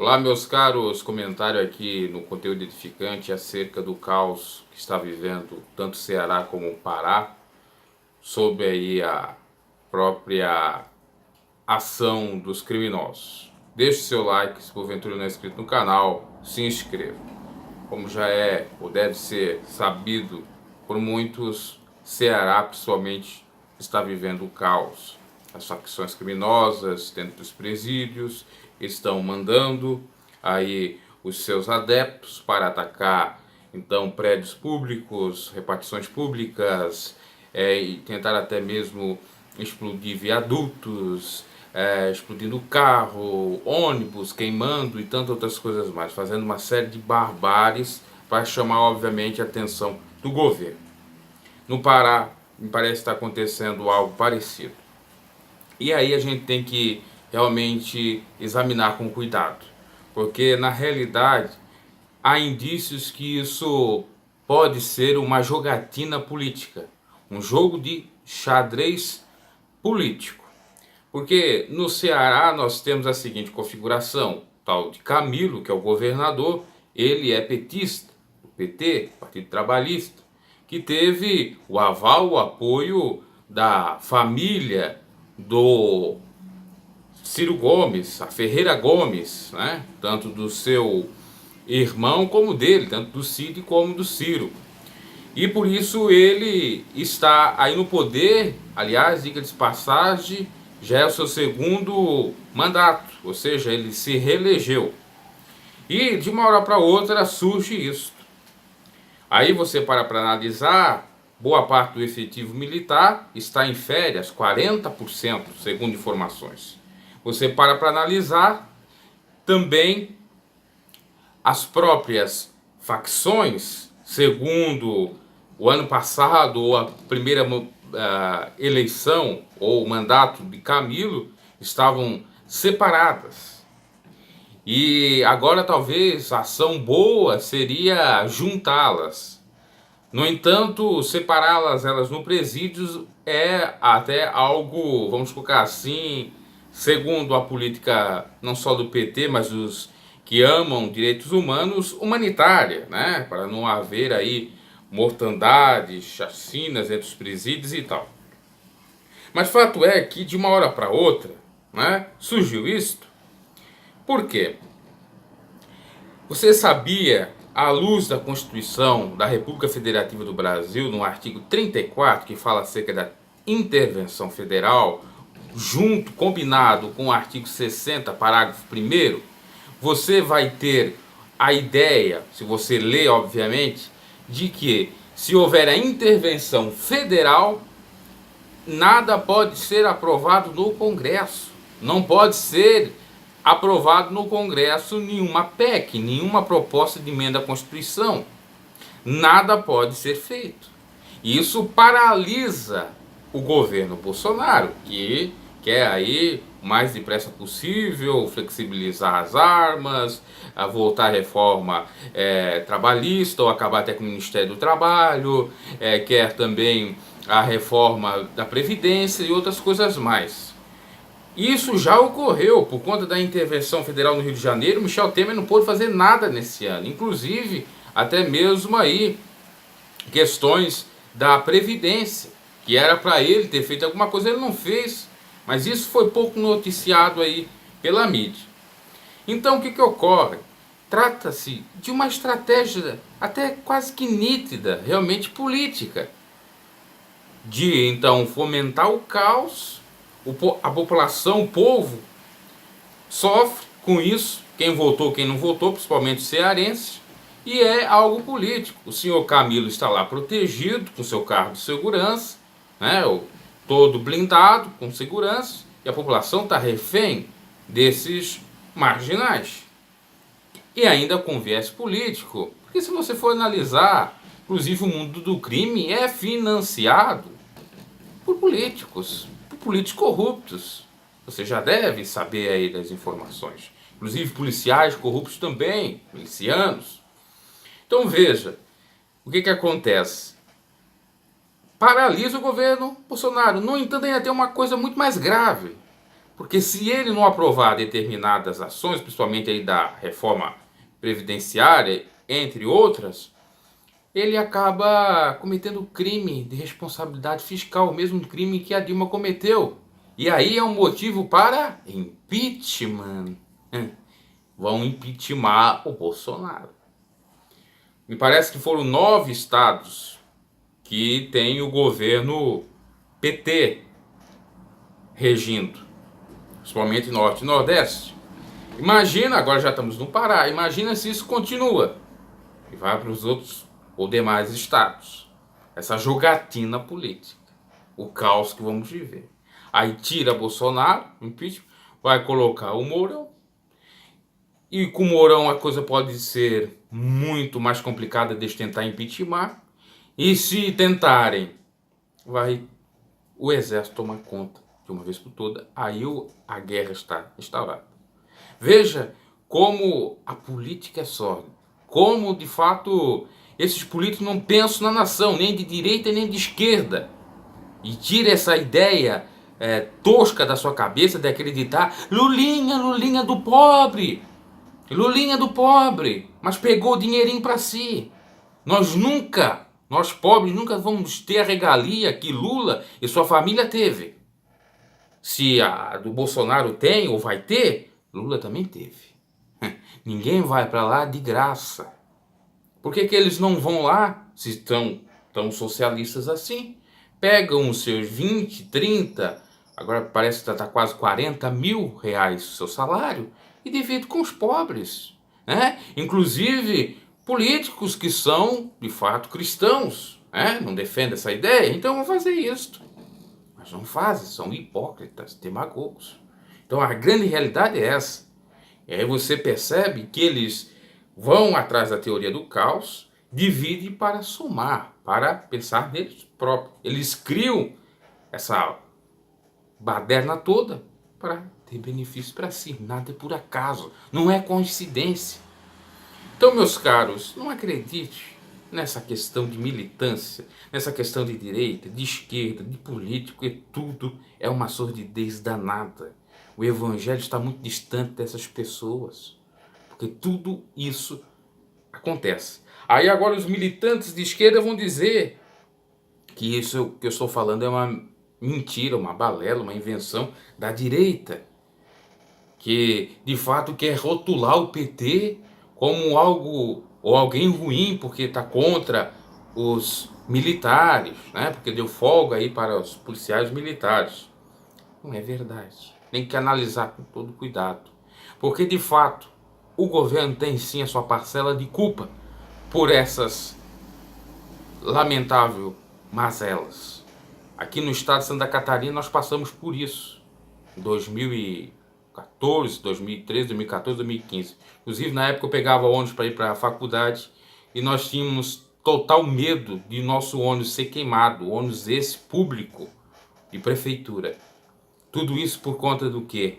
Olá, meus caros, comentário aqui no conteúdo edificante acerca do caos que está vivendo tanto o Ceará como o Pará, sobre aí a própria ação dos criminosos. Deixe seu like, se porventura não é inscrito no canal, se inscreva. Como já é ou deve ser sabido por muitos, Ceará principalmente está vivendo o caos. As facções criminosas dentro dos presídios estão mandando aí os seus adeptos para atacar então prédios públicos, repartições públicas, e tentar até mesmo explodir viadutos, explodindo carro, ônibus, queimando e tantas outras coisas mais, fazendo uma série de barbáries para chamar obviamente a atenção do governo. No Pará, me parece estar acontecendo algo parecido. E aí a gente tem que realmente examinar com cuidado, porque na realidade há indícios que isso pode ser uma jogatina política, um jogo de xadrez político. Porque no Ceará nós temos a seguinte configuração: tal de Camilo, que é o governador, ele é petista, o PT, Partido Trabalhista, que teve o aval, o apoio da família do Ciro Gomes, a Ferreira Gomes, né? Tanto do seu irmão como dele, tanto do Cid como do Ciro. E por isso ele está aí no poder, aliás, diga de passagem, já é o seu segundo mandato, ou seja, ele se reelegeu. E de uma hora para outra surge isso. Aí você para analisar, boa parte do efetivo militar está em férias, 40%, segundo informações. Você para analisar também as próprias facções, segundo o ano passado, ou a primeira eleição, ou mandato de Camilo, estavam separadas. E agora talvez a ação boa seria juntá-las. No entanto, separá-las elas no presídio é até algo, vamos colocar assim, segundo a política não só do PT, mas dos que amam direitos humanos, humanitária, né? Para não haver aí mortandades, chacinas entre os presídios e tal. Mas fato é que de uma hora para outra, né, surgiu isto. Por quê? Você sabia, à luz da Constituição da República Federativa do Brasil, no artigo 34, que fala acerca da intervenção federal, junto, combinado com o artigo 60, parágrafo 1º, você vai ter a ideia, se você ler, obviamente, de que se houver a intervenção federal, nada pode ser aprovado no Congresso. Não pode ser aprovado no Congresso nenhuma PEC, nenhuma proposta de emenda à Constituição. Nada pode ser feito. Isso paralisa o governo Bolsonaro, que quer aí o mais depressa possível flexibilizar as armas, voltar à reforma trabalhista ou acabar até com o Ministério do Trabalho, quer também a reforma da Previdência e outras coisas mais. Isso já ocorreu por conta da intervenção federal no Rio de Janeiro. Michel Temer não pôde fazer nada nesse ano, inclusive até mesmo aí questões da Previdência, que era para ele ter feito alguma coisa, ele não fez, mas isso foi pouco noticiado aí pela mídia. Então o que ocorre? Trata-se de uma estratégia até quase que nítida, realmente política, de então fomentar o caos. A população, o povo, sofre com isso, quem votou, quem não votou, principalmente os cearenses, e é algo político. O senhor Camilo está lá protegido, com seu carro de segurança, né, todo blindado, com segurança, e a população está refém desses marginais. E ainda com viés político, porque se você for analisar, inclusive o mundo do crime é financiado por políticos corruptos. Você já deve saber aí das informações. Inclusive policiais corruptos também, milicianos. Então veja, o que acontece? Paralisa o governo Bolsonaro. No entanto, ainda tem uma coisa muito mais grave. Porque se ele não aprovar determinadas ações, principalmente aí da reforma previdenciária, entre outras, ele acaba cometendo crime de responsabilidade fiscal, o mesmo crime que a Dilma cometeu. E aí é um motivo para impeachment. Vão impeachment o Bolsonaro. Me parece que foram 9 estados que tem o governo PT regindo, principalmente Norte e Nordeste. Imagina, agora já estamos no Pará, imagina se isso continua e vai para os outros ou demais estados. Essa jogatina política, o caos que vamos viver. Aí tira Bolsonaro, impeachment, vai colocar o Mourão. E com o Mourão a coisa pode ser muito mais complicada de tentar impeachment. E se tentarem, vai o exército tomar conta de uma vez por toda. Aí a guerra está instaurada. Veja como a política é sórdida. Como, de fato, esses políticos não pensam na nação, nem de direita nem de esquerda. E tira essa ideia tosca da sua cabeça de acreditar Lulinha, Lulinha do pobre. Lulinha do pobre, mas pegou o dinheirinho para si. Nós pobres, nunca vamos ter a regalia que Lula e sua família teve. Se a do Bolsonaro tem ou vai ter, Lula também teve. Ninguém vai para lá de graça. Por que eles não vão lá, se estão tão socialistas assim? Pegam os seus 20, 30, agora parece que está quase 40 mil reais o seu salário, e dividem com os pobres. Inclusive políticos que são, de fato, cristãos. Não defendem essa ideia, então vão fazer isso. Mas não fazem, são hipócritas, demagogos. Então a grande realidade é essa. E aí você percebe que eles vão atrás da teoria do caos, dividem para somar, para pensar neles próprios. Eles criam essa baderna toda para ter benefício para si. Nada é por acaso, não é coincidência. Então, meus caros, não acredite nessa questão de militância, nessa questão de direita, de esquerda, de político, e tudo é uma sordidez danada. O evangelho está muito distante dessas pessoas, porque tudo isso acontece. Aí agora os militantes de esquerda vão dizer que isso que eu estou falando é uma mentira, uma balela, uma invenção da direita, que de fato quer rotular o PT como algo ou alguém ruim porque está contra os militares, porque deu folga aí para os policiais militares. Não é verdade. Tem que analisar com todo cuidado, porque de fato o governo tem sim a sua parcela de culpa por essas lamentáveis mazelas. Aqui no estado de Santa Catarina nós passamos por isso em 2014, 2013, 2014, 2015. Inclusive na época eu pegava ônibus para ir para a faculdade e nós tínhamos total medo de nosso ônibus ser queimado, ônibus esse público de prefeitura. Tudo isso por conta do quê?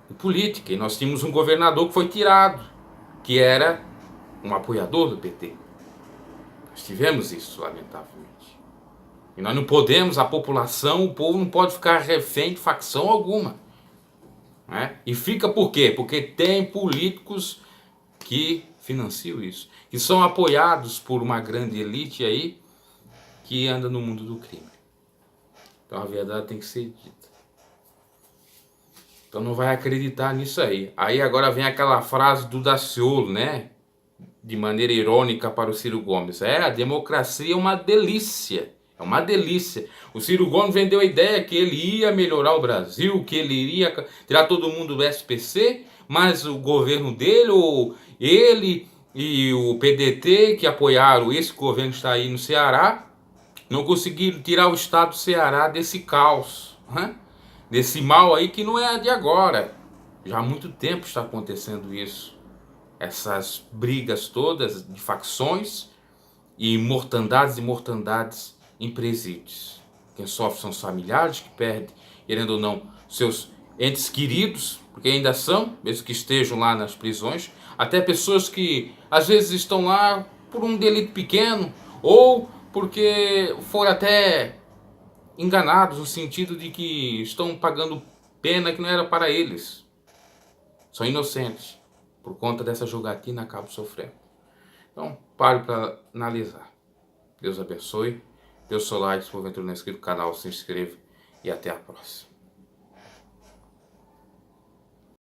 De política. E nós tínhamos um governador que foi tirado, que era um apoiador do PT. Nós tivemos isso, lamentavelmente. E nós não podemos, a população, o povo não pode ficar refém de facção alguma. E fica por quê? Porque tem políticos que financiam isso, que são apoiados por uma grande elite aí que anda no mundo do crime. Então a verdade tem que ser dita. Então não vai acreditar nisso aí. Aí agora vem aquela frase do Daciolo, de maneira irônica para o Ciro Gomes. A democracia é uma delícia. É uma delícia. O Ciro Gomes vendeu a ideia que ele ia melhorar o Brasil, que ele iria tirar todo mundo do SPC, mas o governo dele, ou ele e o PDT, que apoiaram esse governo que está aí no Ceará, não conseguiram tirar o estado do Ceará desse caos, desse mal aí que não é de agora. Já há muito tempo está acontecendo isso. Essas brigas todas de facções e mortandades em presídios. Quem sofre são os familiares que perdem, querendo ou não, seus entes queridos, porque ainda são, mesmo que estejam lá nas prisões, até pessoas que às vezes estão lá por um delito pequeno, ou porque foram até enganados no sentido de que estão pagando pena que não era para eles. São inocentes. Por conta dessa jogatina acabam sofrendo. Então, pare para analisar. Deus abençoe. Dê o seu like, se porventura não é inscrito no canal, se inscreva e até a próxima.